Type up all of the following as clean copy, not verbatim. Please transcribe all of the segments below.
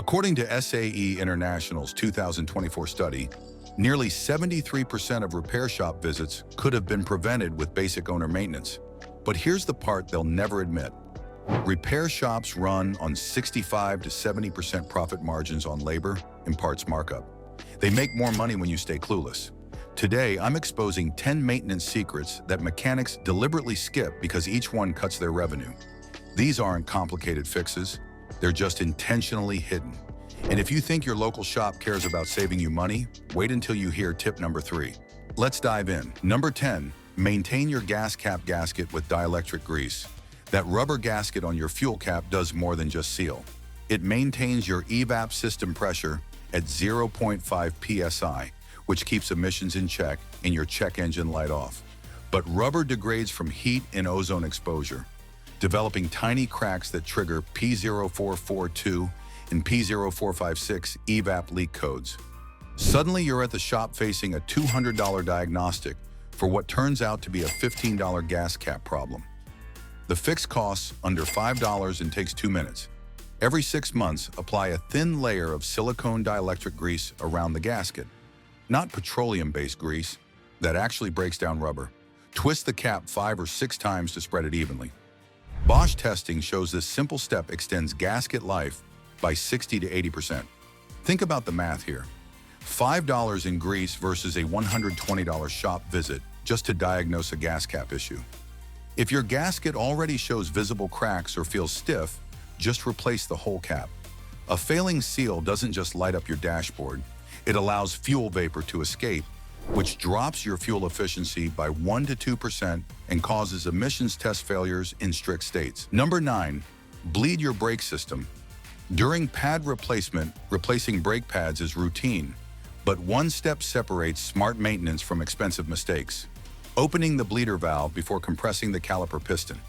According to SAE International's 2024 study, nearly 73% of repair shop visits could have been prevented with basic owner maintenance. But here's the part they'll never admit. Repair shops run on 65 to 70% profit margins on labor and parts markup. They make more money when you stay clueless. Today, I'm exposing 10 maintenance secrets that mechanics deliberately skip because each one cuts their revenue. These aren't complicated fixes. They're just intentionally hidden. And if you think your local shop cares about saving you money, wait until you hear tip number 3. Let's dive in. Number 10, maintain your gas cap gasket with dielectric grease. That rubber gasket on your fuel cap does more than just seal. It maintains your EVAP system pressure at 0.5 psi, which keeps emissions in check and your check engine light off. But rubber degrades from heat and ozone exposure, developing tiny cracks that trigger P0442 and P0456 EVAP leak codes. Suddenly, you're at the shop facing a $200 diagnostic for what turns out to be a $15 gas cap problem. The fix costs under $5 and takes 2 minutes. Every 6 months, apply a thin layer of silicone dielectric grease around the gasket. Not petroleum-based grease that actually breaks down rubber. Twist the cap 5 or 6 times to spread it evenly. Bosch testing shows this simple step extends gasket life by 60 to 80%. Think about the math here. $5 in grease versus a $120 shop visit just to diagnose a gas cap issue. If your gasket already shows visible cracks or feels stiff, just replace the whole cap. A failing seal doesn't just light up your dashboard, it allows fuel vapor to escape, which drops your fuel efficiency by 1 to 2% and causes emissions test failures in strict states. Number 9, bleed your brake system. During pad replacement, replacing brake pads is routine, but one step separates smart maintenance from expensive mistakes. Opening the bleeder valve before compressing the caliper piston.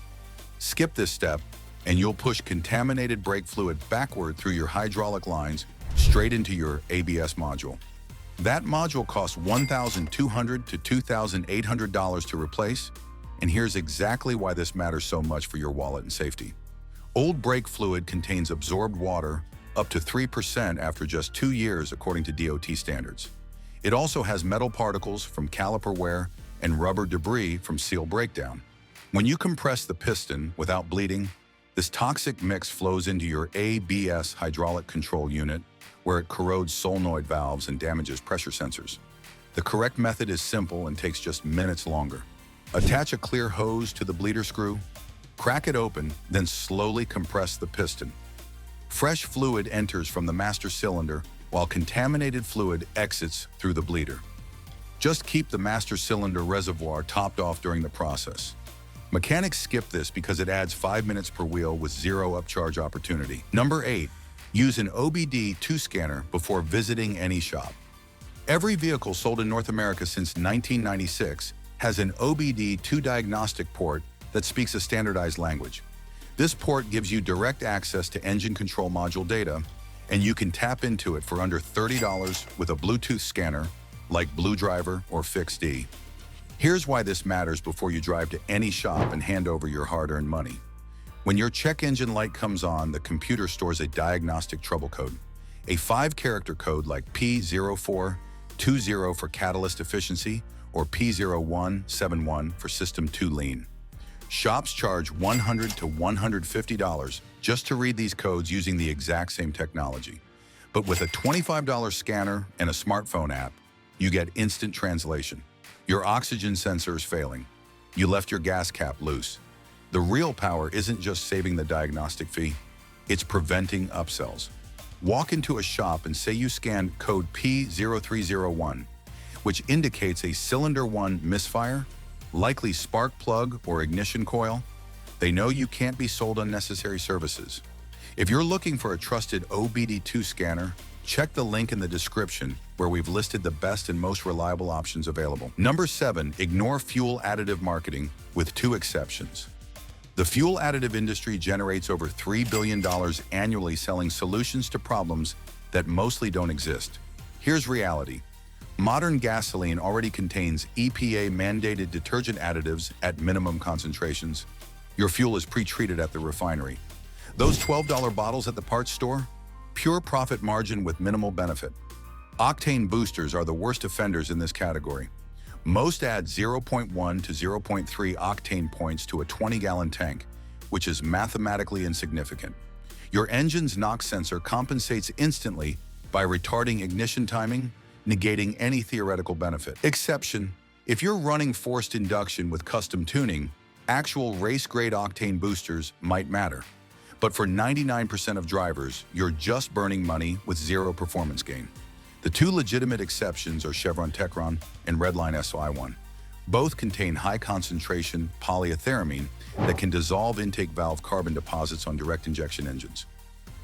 Skip this step, and you'll push contaminated brake fluid backward through your hydraulic lines straight into your ABS module. That module costs $1,200 to $2,800 to replace, and here's exactly why this matters so much for your wallet and safety. Old brake fluid contains absorbed water up to 3% after just 2 years according to DOT standards. It also has metal particles from caliper wear and rubber debris from seal breakdown. When you compress the piston without bleeding, this toxic mix flows into your ABS hydraulic control unit, where it corrodes solenoid valves and damages pressure sensors. The correct method is simple and takes just minutes longer. Attach a clear hose to the bleeder screw, crack it open, then slowly compress the piston. Fresh fluid enters from the master cylinder, while contaminated fluid exits through the bleeder. Just keep the master cylinder reservoir topped off during the process. Mechanics skip this because it adds 5 minutes per wheel with zero upcharge opportunity. Number 8, use an OBD2 scanner before visiting any shop. Every vehicle sold in North America since 1996 has an OBD2 diagnostic port that speaks a standardized language. This port gives you direct access to engine control module data, and you can tap into it for under $30 with a Bluetooth scanner like Blue Driver or FixD. Here's why this matters before you drive to any shop and hand over your hard-earned money. When your check engine light comes on, the computer stores a diagnostic trouble code, a 5-character code like P0420 for catalyst efficiency or P0171 for system 2 lean. Shops charge $100 to $150 just to read these codes using the exact same technology. But with a $25 scanner and a smartphone app, you get instant translation. Your oxygen sensor is failing. You left your gas cap loose. The real power isn't just saving the diagnostic fee, it's preventing upsells. Walk into a shop and say you scanned code P0301, which indicates a cylinder 1 misfire, likely spark plug or ignition coil. They know you can't be sold unnecessary services. If you're looking for a trusted OBD2 scanner, check the link in the description where we've listed the best and most reliable options available. Number 7, ignore fuel additive marketing with 2 exceptions. The fuel additive industry generates over $3 billion annually selling solutions to problems that mostly don't exist. Here's reality. Modern gasoline already contains EPA-mandated detergent additives at minimum concentrations. Your fuel is pre-treated at the refinery. Those $12 bottles at the parts store? Pure profit margin with minimal benefit. Octane boosters are the worst offenders in this category. Most add 0.1 to 0.3 octane points to a 20-gallon tank, which is mathematically insignificant. Your engine's NOx sensor compensates instantly by retarding ignition timing, negating any theoretical benefit. Exception: if you're running forced induction with custom tuning, actual race-grade octane boosters might matter. But for 99% of drivers, you're just burning money with zero performance gain. The two legitimate exceptions are Chevron Techron and Redline SI1. Both contain high-concentration polyethyramine that can dissolve intake valve carbon deposits on direct injection engines.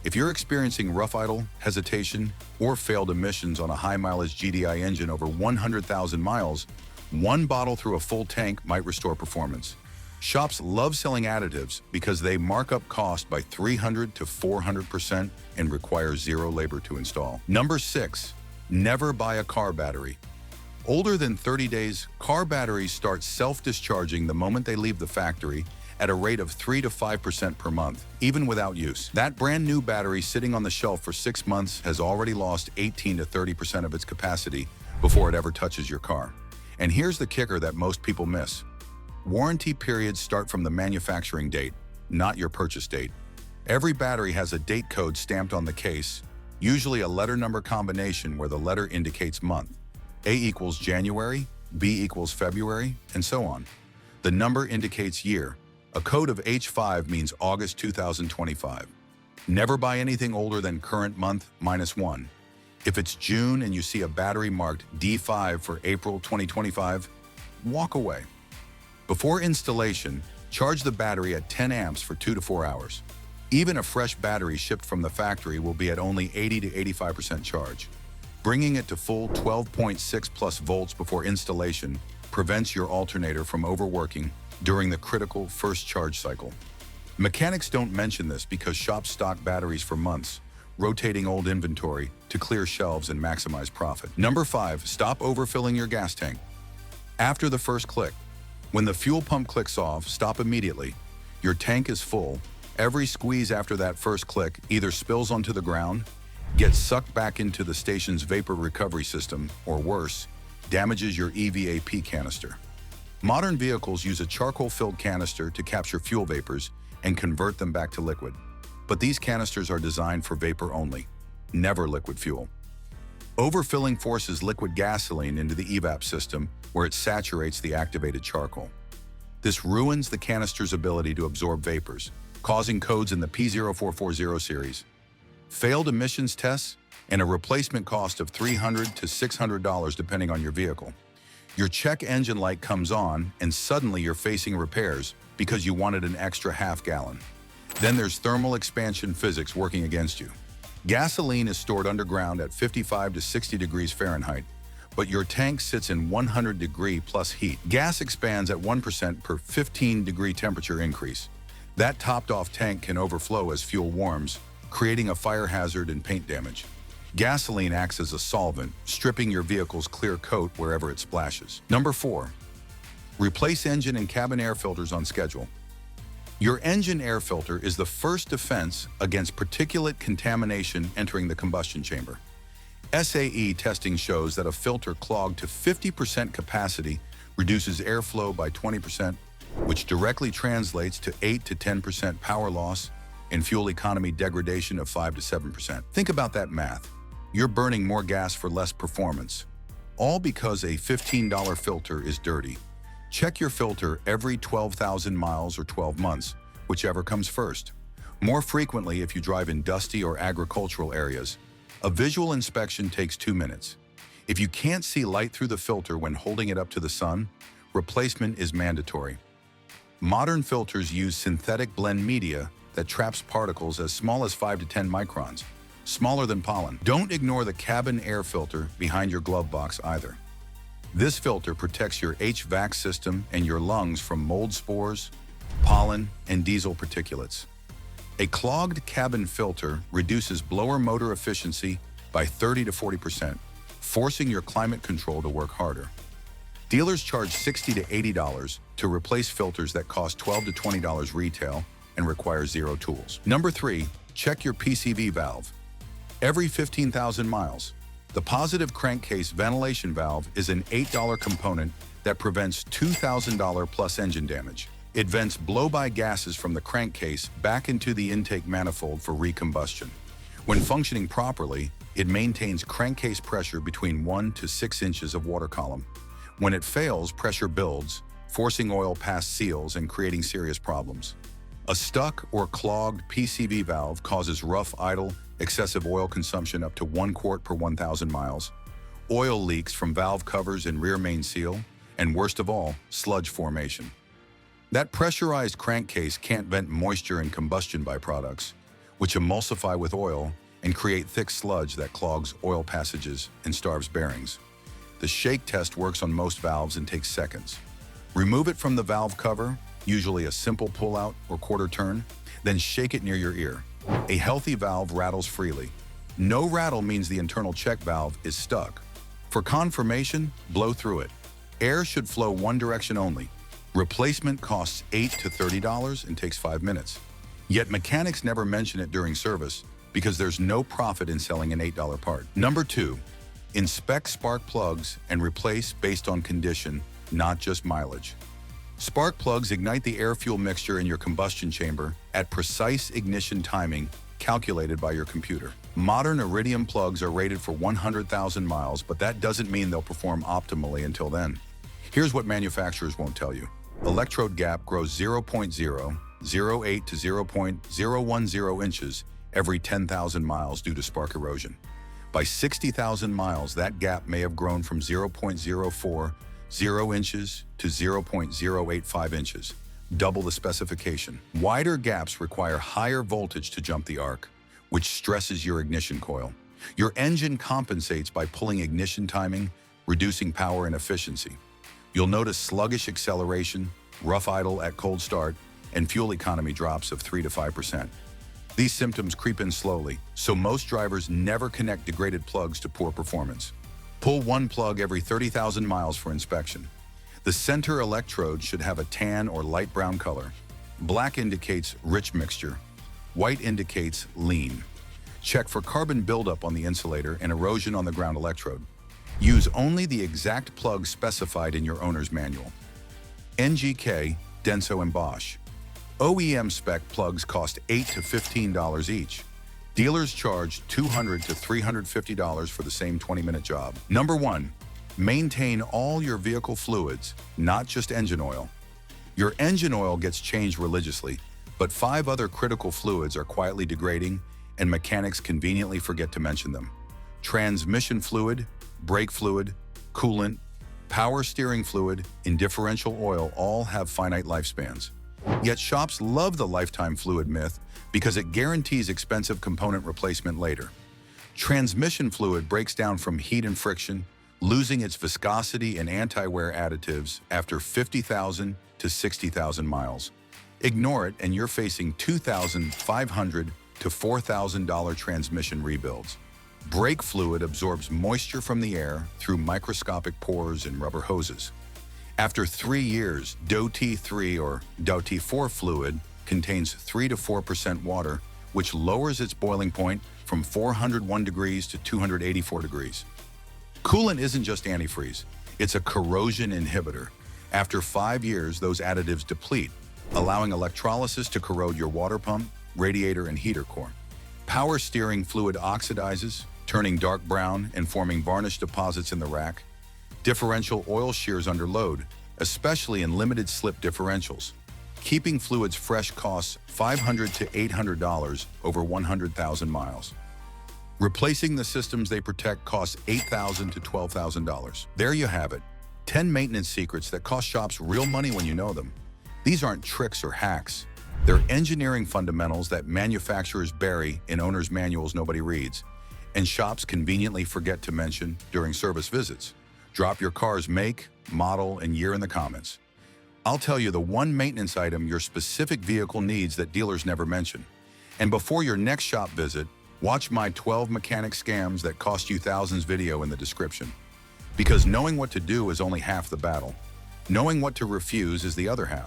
If you're experiencing rough idle, hesitation, or failed emissions on a high-mileage GDI engine over 100,000 miles, one bottle through a full tank might restore performance. Shops love selling additives because they mark up cost by 300 to 400% and require zero labor to install. Number 6. Never buy a car battery. Older than 30 days, car batteries start self-discharging the moment they leave the factory at a rate of 3 to 5% per month, even without use. That brand new battery sitting on the shelf for 6 months has already lost 18 to 30% of its capacity before it ever touches your car. And here's the kicker that most people miss. Warranty periods start from the manufacturing date, not your purchase date. Every battery has a date code stamped on the case, usually a letter-number combination where the letter indicates month. A equals January, B equals February, and so on. The number indicates year. A code of H5 means August 2025. Never buy anything older than current month -1. If it's June and you see a battery marked D5 for April 2025, walk away. Before installation, charge the battery at 10 amps for 2 to 4 hours. Even a fresh battery shipped from the factory will be at only 80 to 85% charge. Bringing it to full 12.6 plus volts before installation prevents your alternator from overworking during the critical first charge cycle. Mechanics don't mention this because shops stock batteries for months, rotating old inventory to clear shelves and maximize profit. Number 5, stop overfilling your gas tank. After the first click, when the fuel pump clicks off, stop immediately. Your tank is full. Every squeeze after that first click either spills onto the ground, gets sucked back into the station's vapor recovery system, or worse, damages your EVAP canister. Modern vehicles use a charcoal-filled canister to capture fuel vapors and convert them back to liquid. But these canisters are designed for vapor only, never liquid fuel. Overfilling forces liquid gasoline into the EVAP system where it saturates the activated charcoal. This ruins the canister's ability to absorb vapors, causing codes in the P0440 series, failed emissions tests, and a replacement cost of $300 to $600 depending on your vehicle. Your check engine light comes on and suddenly you're facing repairs because you wanted an extra half gallon. Then there's thermal expansion physics working against you. Gasoline is stored underground at 55 to 60 degrees Fahrenheit, but your tank sits in 100 degree plus heat. Gas expands at 1% per 15-degree temperature increase. That topped-off tank can overflow as fuel warms, creating a fire hazard and paint damage. Gasoline acts as a solvent, stripping your vehicle's clear coat wherever it splashes. Number 4, replace engine and cabin air filters on schedule. Your engine air filter is the first defense against particulate contamination entering the combustion chamber. SAE testing shows that a filter clogged to 50% capacity reduces airflow by 20%, which directly translates to 8 to 10% power loss and fuel economy degradation of 5 to 7%. Think about that math. You're burning more gas for less performance, all because a $15 filter is dirty. Check your filter every 12,000 miles or 12 months, whichever comes first. More frequently if you drive in dusty or agricultural areas. A visual inspection takes 2 minutes. If you can't see light through the filter when holding it up to the sun, replacement is mandatory. Modern filters use synthetic blend media that traps particles as small as 5 to 10 microns, smaller than pollen. Don't ignore the cabin air filter behind your glove box either. This filter protects your HVAC system and your lungs from mold spores, pollen, and diesel particulates. A clogged cabin filter reduces blower motor efficiency by 30 to 40%, forcing your climate control to work harder. Dealers charge $60 to $80 to replace filters that cost $12 to $20 retail and require zero tools. Number 3, check your PCV valve. every 15,000 miles. The positive crankcase ventilation valve is an $8 component that prevents $2,000 plus engine damage. It vents blow-by gases from the crankcase back into the intake manifold for recombustion. When functioning properly, it maintains crankcase pressure between 1 to 6 inches of water column. When it fails, pressure builds, forcing oil past seals and creating serious problems. A stuck or clogged PCV valve causes rough idle, excessive oil consumption up to 1 quart per 1,000 miles, oil leaks from valve covers and rear main seal, and worst of all, sludge formation. That pressurized crankcase can't vent moisture and combustion byproducts, which emulsify with oil and create thick sludge that clogs oil passages and starves bearings. The shake test works on most valves and takes seconds. Remove it from the valve cover, usually a simple pull-out or quarter turn, then shake it near your ear. A healthy valve rattles freely. No rattle means the internal check valve is stuck. For confirmation, blow through it. Air should flow one direction only. Replacement costs $8 to $30 and takes 5 minutes. Yet mechanics never mention it during service because there's no profit in selling an $8 part. Number 2, inspect spark plugs and replace based on condition, not just mileage. Spark plugs ignite the air-fuel mixture in your combustion chamber at precise ignition timing calculated by your computer. Modern iridium plugs are rated for 100,000 miles, but that doesn't mean they'll perform optimally until then. Here's what manufacturers won't tell you. Electrode gap grows 0.008 to 0.010 inches every 10,000 miles due to spark erosion. By 60,000 miles, that gap may have grown from 0.040 inches to 0.085 inches, double the specification. Wider gaps require higher voltage to jump the arc, which stresses your ignition coil. Your engine compensates by pulling ignition timing, reducing power and efficiency. You'll notice sluggish acceleration, rough idle at cold start, and fuel economy drops of 3 to 5%. These symptoms creep in slowly, so most drivers never connect degraded plugs to poor performance. Pull one plug every 30,000 miles for inspection. The center electrode should have a tan or light brown color. Black indicates rich mixture. White indicates lean. Check for carbon buildup on the insulator and erosion on the ground electrode. Use only the exact plug specified in your owner's manual. NGK, Denso and Bosch. OEM spec plugs cost $8 to $15 each. Dealers charge $200 to $350 for the same 20-minute job. Number 1, maintain all your vehicle fluids, not just engine oil. Your engine oil gets changed religiously, but 5 other critical fluids are quietly degrading, and mechanics conveniently forget to mention them. Transmission fluid, brake fluid, coolant, power steering fluid, and differential oil all have finite lifespans. Yet shops love the lifetime fluid myth because it guarantees expensive component replacement later. Transmission fluid breaks down from heat and friction, losing its viscosity and anti-wear additives after 50,000 to 60,000 miles. Ignore it and you're facing $2,500 to $4,000 transmission rebuilds. Brake fluid absorbs moisture from the air through microscopic pores and rubber hoses. After 3 years, DOT3 or DOT4 fluid contains 3 to 4% water, which lowers its boiling point from 401 degrees to 284 degrees. Coolant isn't just antifreeze, it's a corrosion inhibitor. After 5 years, those additives deplete, allowing electrolysis to corrode your water pump, radiator, and heater core. Power steering fluid oxidizes, turning dark brown and forming varnish deposits in the rack. Differential oil shears under load, especially in limited slip differentials. Keeping fluids fresh costs $500 to $800 over 100,000 miles. Replacing the systems they protect costs $8,000 to $12,000. There you have it, 10 maintenance secrets that cost shops real money when you know them. These aren't tricks or hacks. They're engineering fundamentals that manufacturers bury in owner's manuals nobody reads, and shops conveniently forget to mention during service visits. Drop your car's make, model, and year in the comments. I'll tell you the one maintenance item your specific vehicle needs that dealers never mention. And before your next shop visit, watch my 12 mechanic scams that cost you thousands video in the description. Because knowing what to do is only half the battle. Knowing what to refuse is the other half.